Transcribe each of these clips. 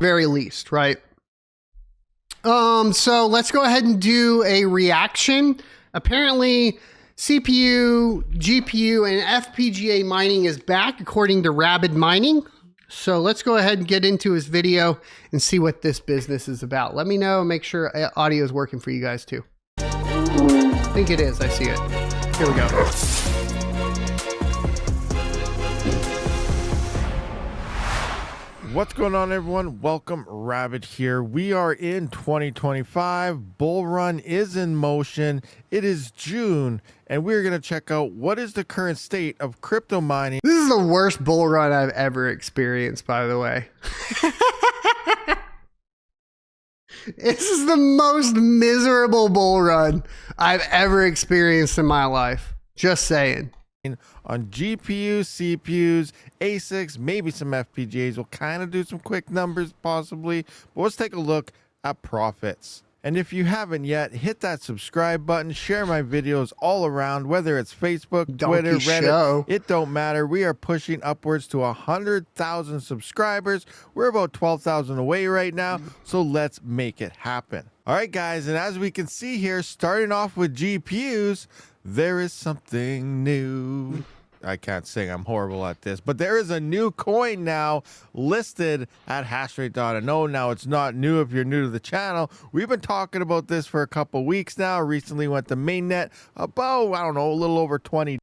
very least, right? So let's go ahead and do a reaction. Apparently, CPU, GPU, and FPGA mining is back, according to Rabid Mining. So let's go ahead and get into his video and see what this business is about. Let me know, make sure audio is working for you guys too. I think it is, I see it. Here we go. What's going on, everyone? Welcome, Rabid here. We are in 2025. Bull run is in motion. It is June, and we're going to check out what is the current state of crypto mining. This is the worst bull run I've ever experienced, by the way. This is the most miserable bull run I've ever experienced in my life. Just saying. On GPUs, CPUs, ASICs, maybe some FPGAs. We'll kind of do some quick numbers possibly, but let's take a look at profits. And if you haven't yet, hit that subscribe button, share my videos all around, whether it's Facebook, Twitter, Reddit, it don't matter. We are pushing upwards to 100,000 subscribers. We're about 12,000 away right now, so let's make it happen. All right, guys, and as we can see here, starting off with GPUs, there is something new. I can't sing, I'm horrible at this, but there is a new coin now listed at hashrate.no. Now, it's not new if you're new to the channel. We've been talking about this for a couple weeks now. Recently went to mainnet about, I don't know, a little over 20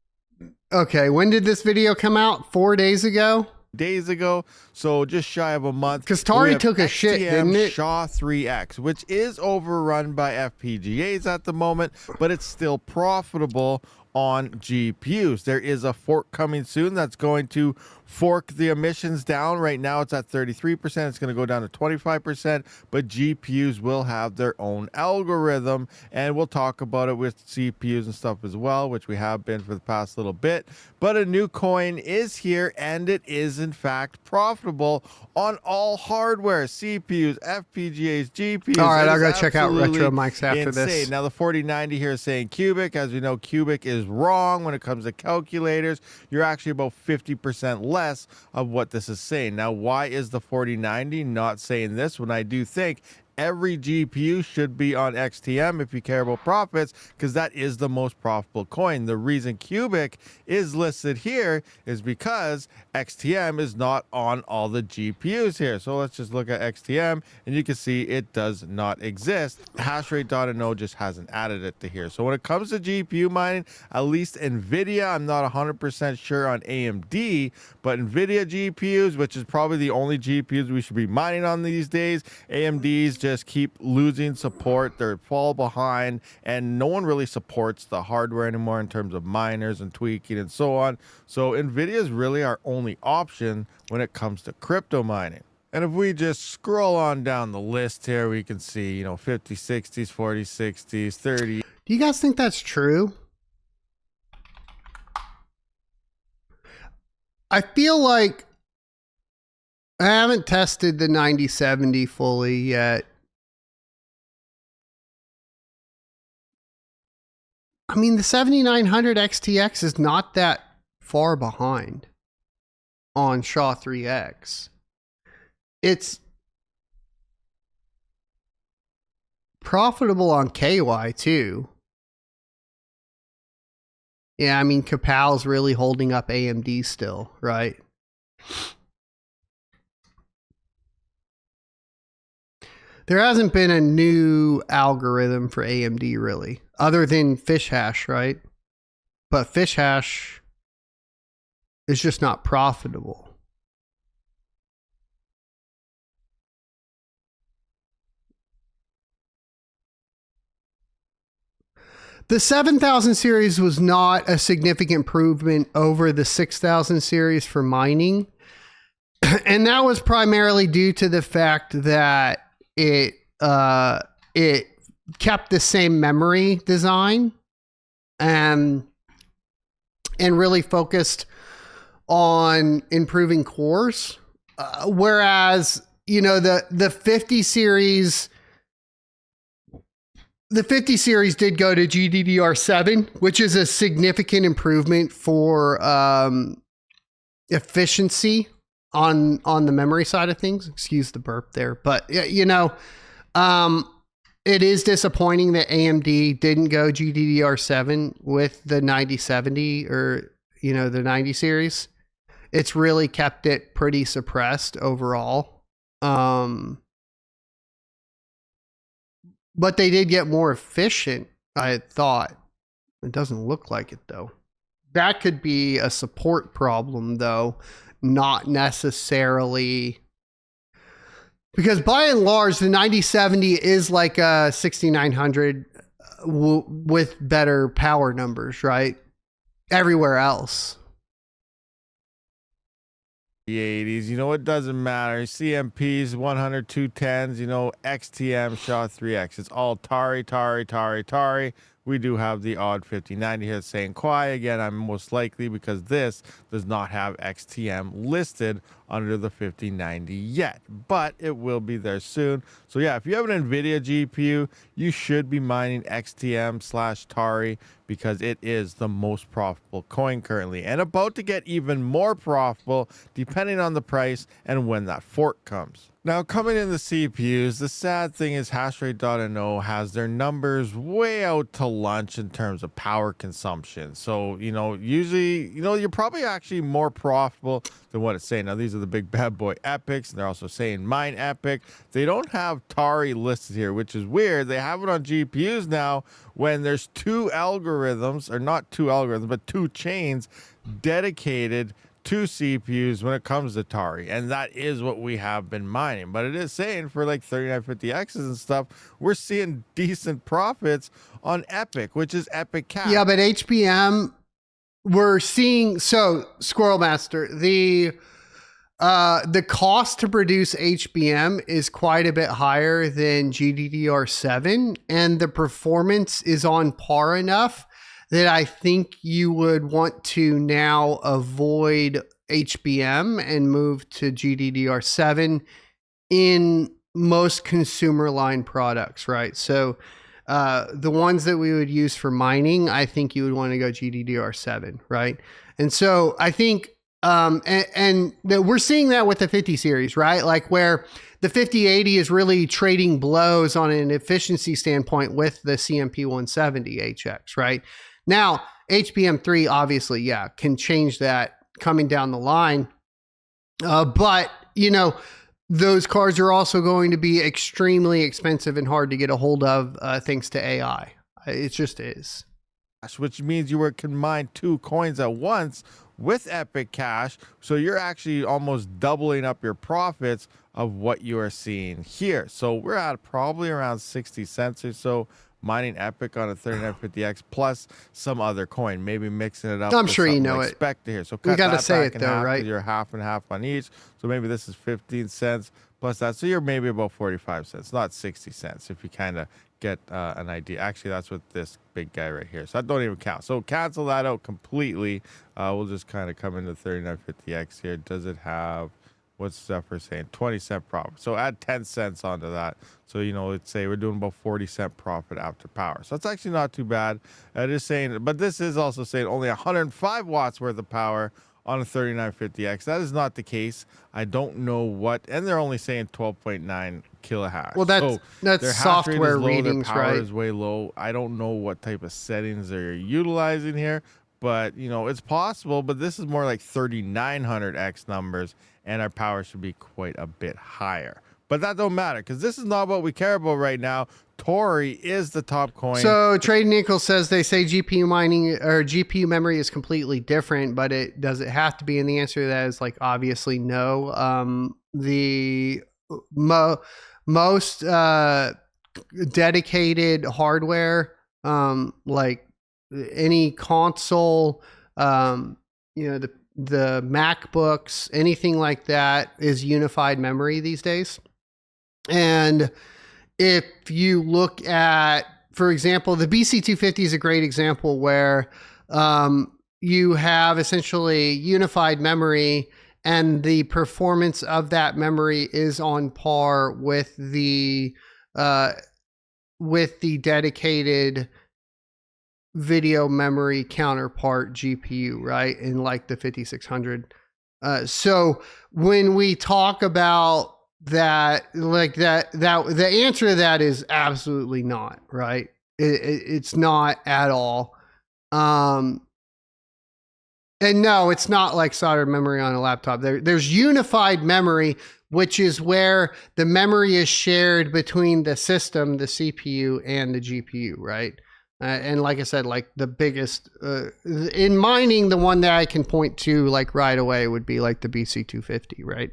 Okay, when did this video come out? 4 days ago? Days ago, so just shy of a month. Because Tari took a shit, didn't it? SHA-3X, which is overrun by FPGAs at the moment, but it's still profitable on GPUs. There is a fork coming soon that's going to fork the emissions down. Right now it's at 33%. It's going to go down to 25%, but GPUs will have their own algorithm, and we'll talk about it with CPUs and stuff as well, which we have been for the past little bit. But a new coin is here, and it is in fact profitable on all hardware, CPUs, FPGAs, GPUs. All right, I'll go check out Retro Mics after this. Now the 4090 here is saying cubic. As we know, cubic is wrong when it comes to calculators. You're actually about 50% less of what this is saying. Now, why is the 4090 not saying this when I do think every GPU should be on XTM if you care about profits, because that is the most profitable coin? The reason cubic is listed here is because XTM is not on all the GPUs here. So let's just look at XTM, and you can see it does not exist. Hashrate.no just hasn't added it to here. So when it comes to GPU mining, at least NVIDIA, I'm not 100% sure on AMD, but NVIDIA GPUs, which is probably the only GPUs we should be mining on these days, AMD's just keep losing support. They're fall behind, and no one really supports the hardware anymore in terms of miners and tweaking and so on. So NVIDIA is really our only option when it comes to crypto mining. And if we just scroll on down the list here, we can see, you know, 5060s, 4060s, 30. Do you guys think that's true? I feel like I haven't tested the 9070 fully yet. I mean, the 7900 XTX is not that far behind on SHA-3X. It's profitable on KY too. Yeah, I mean, Capal's really holding up AMD still, right? There hasn't been a new algorithm for AMD really, other than fish hash, right? But fish hash is just not profitable. The 7000 series was not a significant improvement over the 6000 series for mining. And that was primarily due to the fact that it kept the same memory design and really focused on improving cores. Whereas, you know, the 50 series did go to GDDR7, which is a significant improvement for efficiency on the memory side of things. Excuse the burp there, but you know, it is disappointing that AMD didn't go GDDR7 with the 9070 or, you know, the 90 series. It's really kept it pretty suppressed overall. But they did get more efficient, I thought. It doesn't look like it though. That could be a support problem though, not necessarily, because by and large the 9070 is like a 6900 with better power numbers, right? Everywhere else. The 80s, you know, it doesn't matter. CMPs, 100, 210s, you know, XTM, SHA-3X. It's all Tari, Tari, Tari, Tari. We do have the odd 5090 here saying Quai. Again, I'm most likely because this does not have XTM listed under the 5090 yet, but it will be there soon. So yeah, if you have an NVIDIA GPU, you should be mining XTM/Tari because it is the most profitable coin currently and about to get even more profitable depending on the price and when that fork comes. Now, coming in the CPUs, the sad thing is hashrate.io has their numbers way out to lunch in terms of power consumption. So, you know, usually, you know, you're probably actually more profitable than what it's saying. Now, these are the big bad boy epics, and they're also saying mine epic. They don't have Tari listed here, which is weird. They have it on GPUs now when there's two algorithms, or not two algorithms, but two chains dedicated to CPUs when it comes to Tari, and that is what we have been mining. But it is saying for like 3950Xs and stuff, we're seeing decent profits on Epic, which is Epic Cash. Yeah, but HBM, we're seeing, so Squirrel Master, the cost to produce HBM is quite a bit higher than GDDR7, and the performance is on par enough that I think you would want to now avoid HBM and move to GDDR7 in most consumer line products, right? So the ones that we would use for mining, I think you would want to go GDDR7, right? And so I think, and we're seeing that with the 50 series, right? Like where the 5080 is really trading blows on an efficiency standpoint with the CMP 170 HX, right? Now, HBM3 obviously, yeah, can change that coming down the line. But, you know, those cards are also going to be extremely expensive and hard to get a hold of thanks to AI. It just is. Which means you can mine two coins at once with Epic Cash. So you're actually almost doubling up your profits of what you are seeing here. So we're at probably around 60 cents or so mining Epic on a 3950X plus some other coin, maybe mixing it up. I'm sure you know it. Expect here. So we got to say it though, right? You're half and half on each. So maybe this is 15 cents plus that. So you're maybe about 45 cents, not 60 cents if you kind of get an idea. Actually, that's what this big guy right here. So that don't even count. So cancel that out completely. We'll just kind of come into 3950X here. Does it have, what's Zephyr saying? 20-cent profit. So add 10 cents onto that. So, you know, let's say we're doing about 40-cent profit after power. So it's actually not too bad. It is saying, but this is also saying only 105 watts worth of power on a 3950X. That is not the case. I don't know what, and they're only saying 12.9 kilohash. Well, that's their software low, readings, their power right? is way low. I don't know what type of settings they're utilizing here, but you know, it's possible. But this is more like 3900X numbers, and our power should be quite a bit higher. But that don't matter because this is not what we care about right now. Tori is the top coin. So Trade Nickel says they say GPU mining or GPU memory is completely different, but does it have to be? And the answer to that is like obviously no. The most dedicated hardware, like any console, you know, the MacBooks, anything like that is unified memory these days. And if you look at, for example, the BC250 is a great example where you have essentially unified memory and the performance of that memory is on par with the dedicated video memory counterpart GPU, right? In like the 5600 So when we talk about that, like that the answer to that is absolutely not, right? It's not at all. And no, it's not like soldered memory on a laptop. There's unified memory, which is where the memory is shared between the system, the CPU, and the GPU, right? And like I said, like the biggest in mining, the one that I can point to like right away would be like the BC250, right?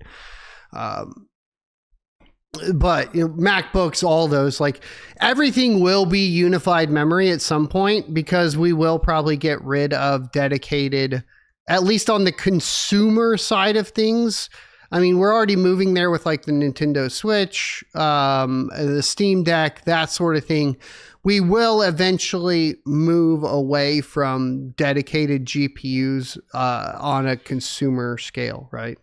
But MacBooks, all those, like everything will be unified memory at some point, because we will probably get rid of dedicated, at least on the consumer side of things. I mean, we're already moving there with like the Nintendo Switch, the Steam Deck, that sort of thing. We will eventually move away from dedicated GPUs on a consumer scale, right?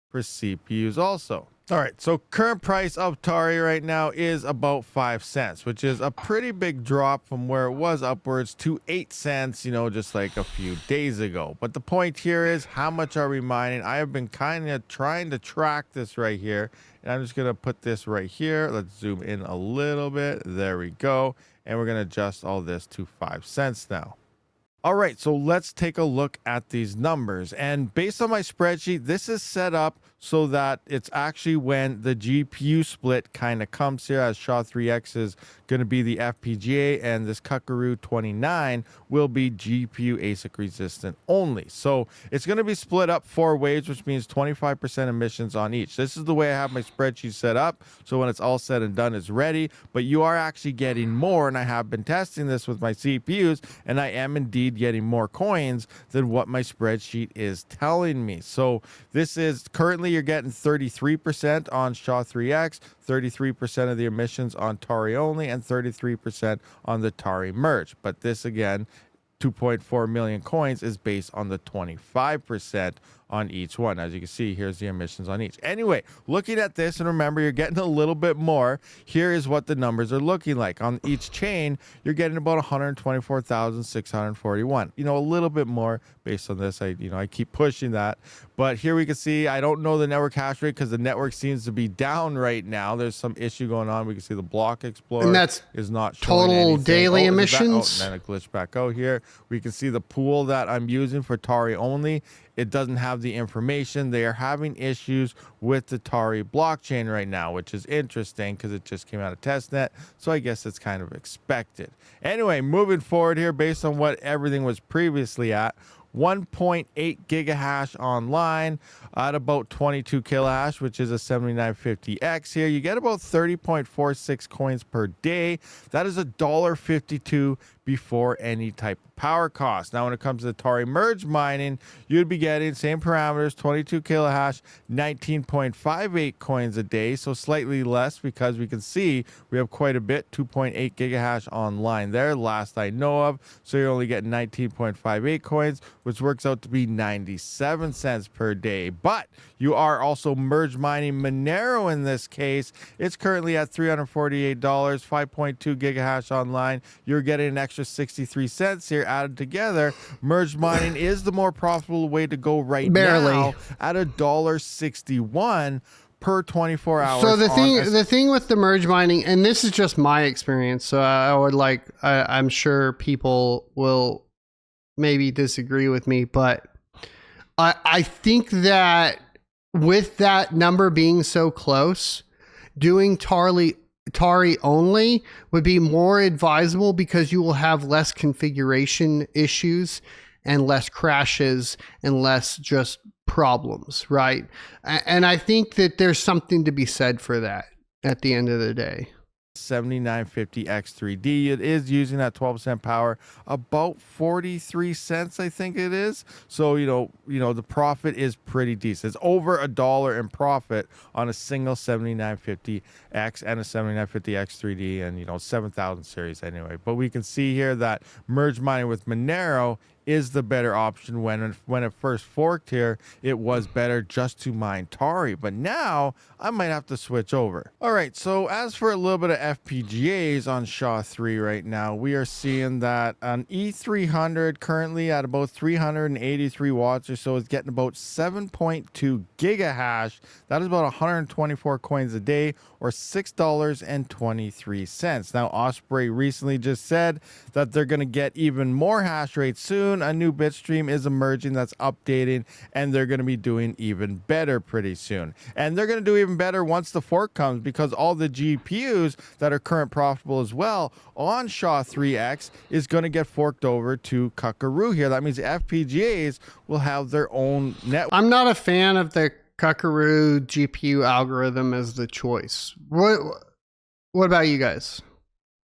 For CPUs also. All right, so current price of Tari right now is about 5 cents, which is a pretty big drop from where it was upwards to 8 cents, just like a few days ago. But the point here is, how much are we mining? I have been kind of trying to track this right here, and I'm just going to put this right here. Let's zoom in a little bit. There we go. And we're going to adjust all this to 5 cents now. All right, so let's take a look at these numbers. And based on my spreadsheet, this is set up so that it's actually when the GPU split kind of comes here, as SHA-3X is going to be the FPGA, and this Kakaru 29 will be GPU ASIC resistant only. So it's going to be split up 4 ways, which means 25% emissions on each. This is the way I have my spreadsheet set up. So when it's all said and done, it's ready. But you are actually getting more, and I have been testing this with my CPUs, and I am indeed getting more coins than what my spreadsheet is telling me. So this is currently, you're getting 33% on SHA-3X, 33% of the emissions on Tari only, and 33% on the Tari merge. But this again, 2.4 million coins, is based on the 25% on each one. As you can see, here's the emissions on each. Anyway, looking at this, and remember, you're getting a little bit more. Here is what the numbers are looking like. On each chain, you're getting about 124,641. A little bit more based on this. I keep pushing that. But here we can see, I don't know the network hash rate because the network seems to be down right now. There's some issue going on. We can see the block explorer, and that's is not showing total anything. daily emissions. And then it glitched back out here. We can see the pool that I'm using for Tari only. It doesn't have the information. They are having issues with the Tari blockchain right now, which is interesting because it just came out of testnet. So I guess it's kind of expected. Anyway, moving forward here, based on what everything was previously at, 1.8 gigahash online at about 22 kilohash, which is a 7950X here. You get about 30.46 coins per day. That is $1.52 before any type of power cost. Now, when it comes to the Tari merge mining, you'd be getting same parameters, 22 kilohash, 19.58 coins a day. So slightly less, because we can see we have quite a bit, 2.8 gigahash online there, last I know of. So you're only getting 19.58 coins, which works out to be 97 cents per day. But you are also merge mining Monero in this case. It's currently at $348, 5.2 gigahash online. You're getting an extra 63 cents here added together. Merge mining is the more profitable way to go right now at $1.61 per 24 hours. So the thing with the merge mining, and this is just my experience, so I'm sure people will maybe disagree with me, but I think that with that number being so close, doing Tari only would be more advisable, because you will have less configuration issues and less crashes and less just problems, right? And I think that there's something to be said for that at the end of the day. 7950X3D. It is using that 12% power, about 43 cents, I think it is. So, the profit is pretty decent. It's over $1 in profit on a single 7950X and a 7950X3D, and 7000 series anyway. But we can see here that merge mining with Monero is the better option. When it first forked here, it was better just to mine Tari, but now I might have to switch over. All right, so as for a little bit of FPGAs on SHA-3 right now, we are seeing that an E300 currently at about 383 watts or so is getting about 7.2 gigahash. That is about 124 coins a day, or $6.23. Now, Osprey recently just said that they're going to get even more hash rate soon. A new bitstream is emerging that's updating, and they're going to be doing even better pretty soon. And they're going to do even better once the fork comes, because all the GPUs that are current profitable as well on SHA-3X is going to get forked over to Kuckaroo here. That means the FPGAs will have their own network. I'm not a fan of the Kuckaroo GPU algorithm as the choice. What about you guys?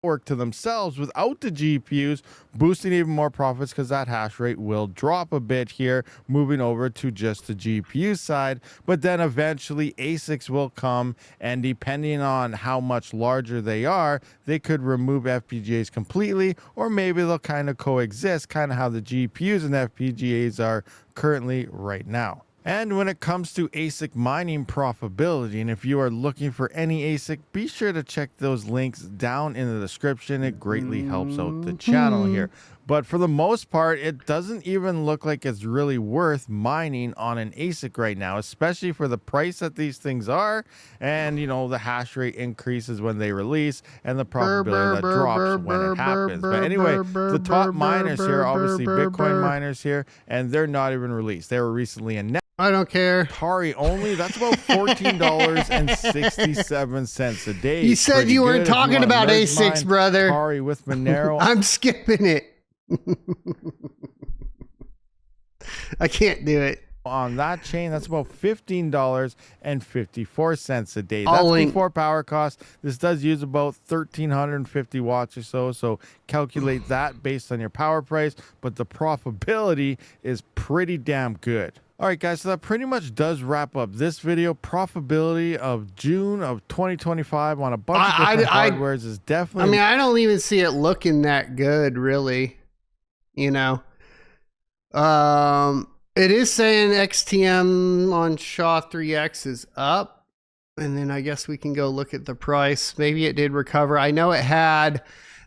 Work to themselves without the GPUs, boosting even more profits, because that hash rate will drop a bit here, moving over to just the GPU side. But then eventually ASICs will come, and depending on how much larger they are, they could remove FPGAs completely, or maybe they'll kind of coexist, kind of how the GPUs and FPGAs are currently right now. And when it comes to ASIC mining profitability, and if you are looking for any ASIC, be sure to check those links down in the description. It greatly helps out the channel here. But for the most part, it doesn't even look like it's really worth mining on an ASIC right now, especially for the price that these things are. And, you know, the hash rate increases when they release, and the probability that drops when it happens. But anyway, the top miners here, obviously Bitcoin miners here, and they're not even released. They were recently announced. I don't care. Tari only, that's about $14.67 a day. You said Pretty you weren't good. If talking want about merge ASICs, mine brother. Tari with Monero. I'm skipping it. I can't do it. On that chain, that's about $15.54 a day. I'll That's link. before power costs. This does use about 1,350 watts or so. So calculate that based on your power price. But the profitability is pretty damn good. All right, guys, so that pretty much does wrap up this video. Profitability of June of 2025 on a bunch of different hardwares is definitely... I mean, I don't even see it looking that good, really. You know? It is saying XTM on SHA-3X is up. And then I guess we can go look at the price. Maybe it did recover. I know it had...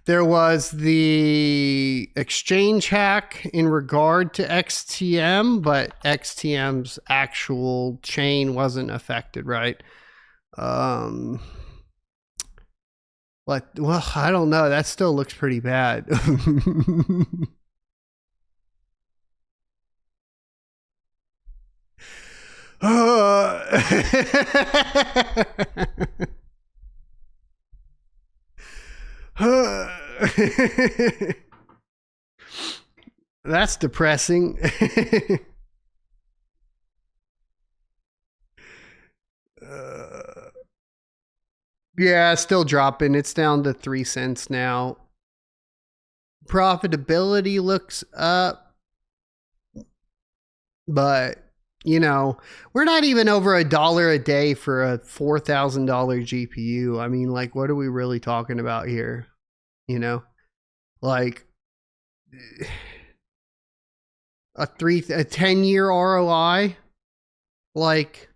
There was the exchange hack in regard to XTM, but XTM's actual chain wasn't affected, right? But, well, I don't know. That still looks pretty bad. That's depressing. Yeah, still dropping. It's down to 3 cents now. Profitability looks up, but you know, we're not even over $1 a day for a $4,000 GPU. I mean, like, what are we really talking about here? You know, like a 10-year ROI, like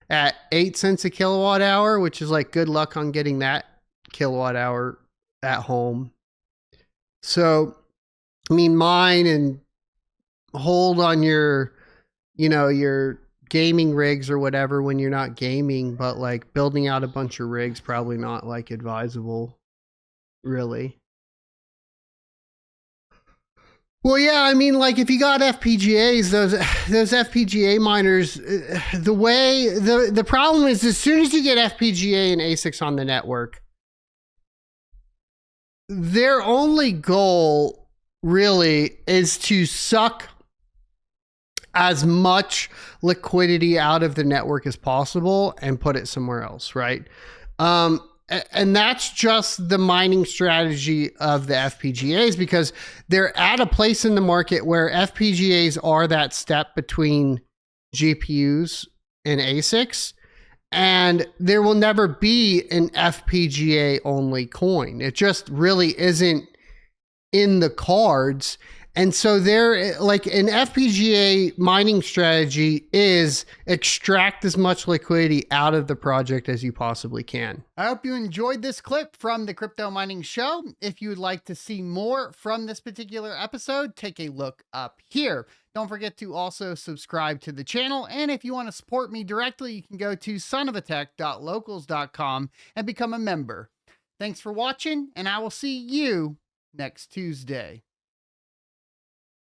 at 8 cents a kilowatt hour, which is like good luck on getting that kilowatt hour at home. So, I mean, mine and hold on your, you know, your gaming rigs or whatever when you're not gaming, but like building out a bunch of rigs, probably not like advisable, really. Well, yeah, I mean, like if you got FPGAs, those FPGA miners, the problem is as soon as you get FPGA and ASICs on the network, their only goal really is to suck as much liquidity out of the network as possible and put it somewhere else, right? And that's just the mining strategy of the FPGAs, because they're at a place in the market where FPGAs are that step between GPUs and ASICs, and there will never be an FPGA only coin. It just really isn't in the cards. And so there, like an FPGA mining strategy is extract as much liquidity out of the project as you possibly can. I hope you enjoyed this clip from the Crypto Mining Show. If you would like to see more from this particular episode, take a look up here. Don't forget to also subscribe to the channel. And if you want to support me directly, you can go to sonofatech.locals.com and become a member. Thanks for watching, and I will see you next Tuesday.